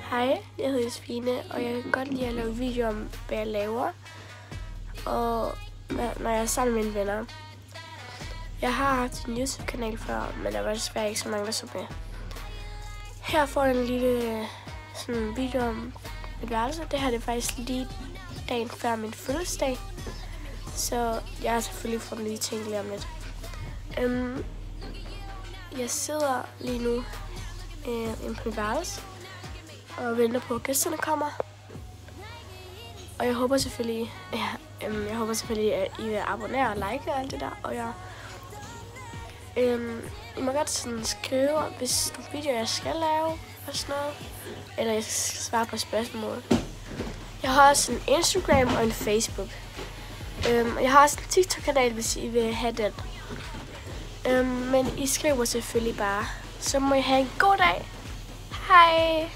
Hej, jeg hedder Josefine, og jeg kan godt lide at lave videoer om, hvad jeg laver, og når jeg er sammen med mine venner. Jeg har haft en YouTube-kanal før, men der var desværre ikke så mange, der så med. Her får jeg en lille video om mit værelse. Det her er faktisk lige dagen før min fødselsdag, så jeg har selvfølgelig fået nye ting lige om lidt. Jeg sidder lige nu inde på mit værelse og venter på, at gæsterne kommer. Og jeg håber selvfølgelig, at I vil abonnere og like og alt det der. Og I må godt skrive, hvis nogle videoer jeg skal lave og sådan noget, eller jeg skal svare på spørgsmål. Jeg har også en Instagram og en Facebook. Jeg har også en TikTok-kanal, hvis I vil have den. Men I skriver selvfølgelig bare. Så må I have en god dag. Hej!